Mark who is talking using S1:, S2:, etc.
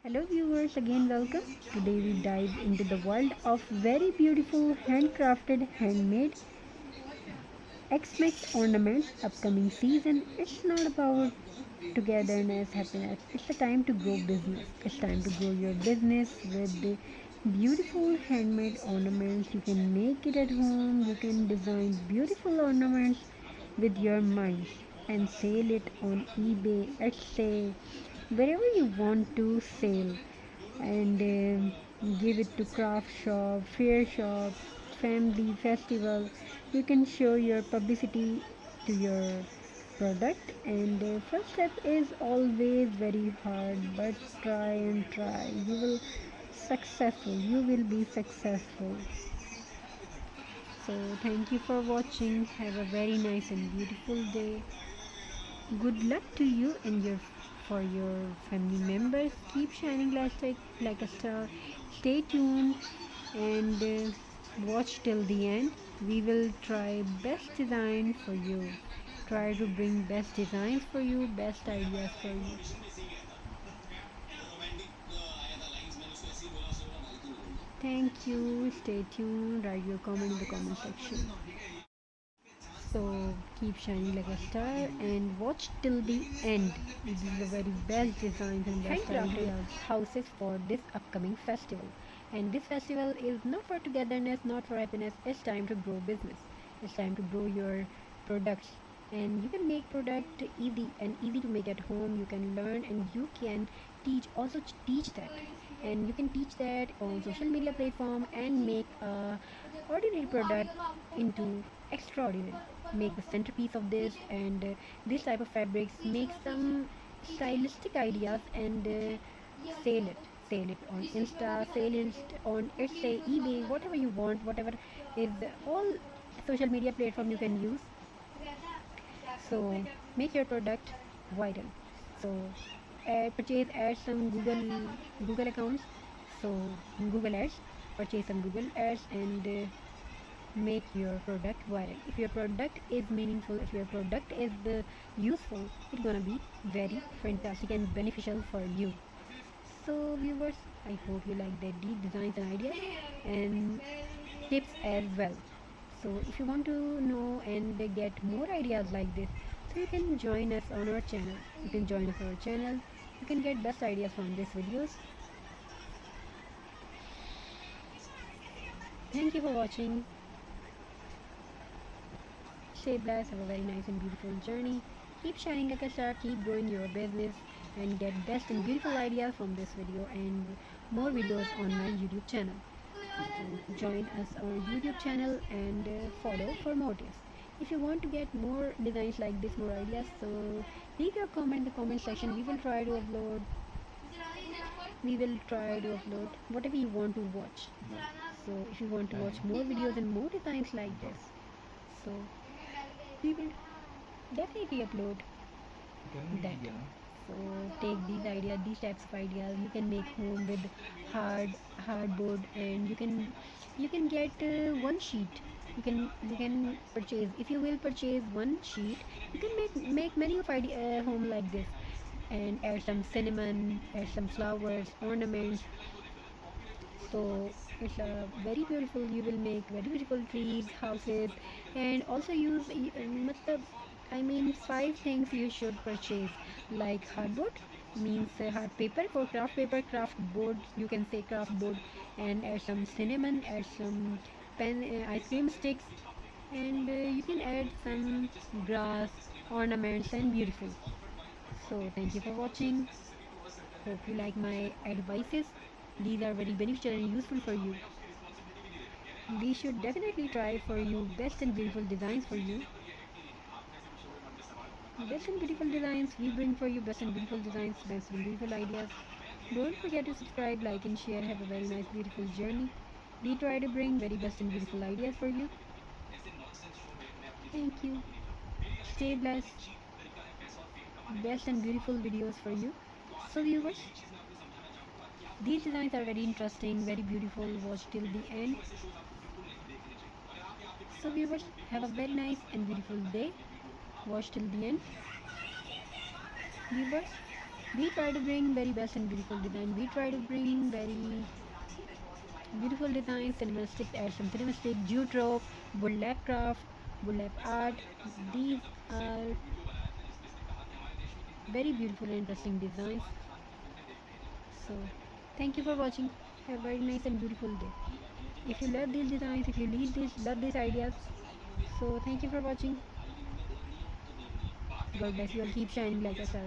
S1: Hello viewers, again welcome. Today we dive into the world of very beautiful handcrafted handmade X-Mix ornaments upcoming season. It's not about togetherness, happiness. It's the time to grow business. It's time to grow your business with the beautiful handmade ornaments. You can make it at home. You can design beautiful ornaments with your mind and sell it on eBay, Etsy, wherever you want to sell, and give it to craft shop, fair shop, family festival. You can show your publicity to your product, and first step is always very hard, but try and try. You will be successful. So thank you for watching. Have a very nice and beautiful day. Good luck to you and your for your family members. Keep shining like a star. Stay tuned and watch till the end. We will try best design for you. Try to bring best designs for you, best ideas for you. Thank you. Stay tuned. Write your comment in the comment section. So keep shining like a star and watch till the end. This is the very best designs and best handcrafted houses for this upcoming festival. And this festival is not for togetherness, not for happiness. It's time to grow business. It's time to grow your products. And you can make product easy and easy to make at home. You can learn and you can teach that. And you can teach that on social media platform and make a ordinary product into extraordinary. Make the centerpiece of this, and this type of fabrics, make some stylistic ideas and sell it. Sell it on Insta, sell it on Etsy, eBay, whatever you want, whatever is all social media platform you can use. So make your product viral. So add some Google accounts. So Google ads, purchase some Google ads, and make your product viral. If your product is meaningful, if your product is useful, it's gonna be very fantastic and beneficial for you. So viewers, I hope you like the deep designs and ideas and tips as well. So if you want to know and get more ideas like this, so you can join us on our channel. You can join us on our channel. You can get best ideas from these videos. Thank you for watching. Stay blessed, have a very nice and beautiful journey. Keep shining like a star, keep growing your business, and get best and beautiful ideas from this video and more videos on my YouTube channel. So join us on YouTube channel and follow for more tips. If you want to get more designs like this, more ideas, so leave your comment in the comment section. We will try to upload whatever you want to watch. So if you want to watch more videos and more designs like this, so we will definitely upload that. So take these ideas, these types of ideas. You can make home with hardboard, and you can get one sheet. You can purchase, if you will purchase one sheet, you can make many of home like this, and add some cinnamon, add some flowers, ornaments. So it's very beautiful. You will make very beautiful trees, houses, and also use I mean, five things you should purchase, like hardboard, means hard paper for craft paper, craft board, you can say craft board, and add some cinnamon, add some ice cream sticks, and you can add some grass, ornaments, and beautiful. So thank you for watching. Hope you like my advices. These are very beneficial and useful for you. We should definitely try for you best and beautiful designs for you. Best and beautiful designs, we bring for you best and beautiful designs, best and beautiful ideas. Don't forget to subscribe, like, and share. Have a very nice, beautiful journey. We try to bring very best and beautiful ideas for you. Thank you. Stay blessed. Best and beautiful videos for you. So viewers, these designs are very interesting, very beautiful. Watch till the end. So viewers, have a very nice and beautiful day. Watch till the end. Viewers, We try to bring very best and beautiful design. We try to bring very beautiful designs, cinematic, add some cinematic, jute rope, burlap craft, burlap art. These are very beautiful and interesting designs. So thank you for watching. Have a very nice and beautiful day. If you love these designs, if you love these ideas, so thank you for watching. God bless you all. Keep shining like a star.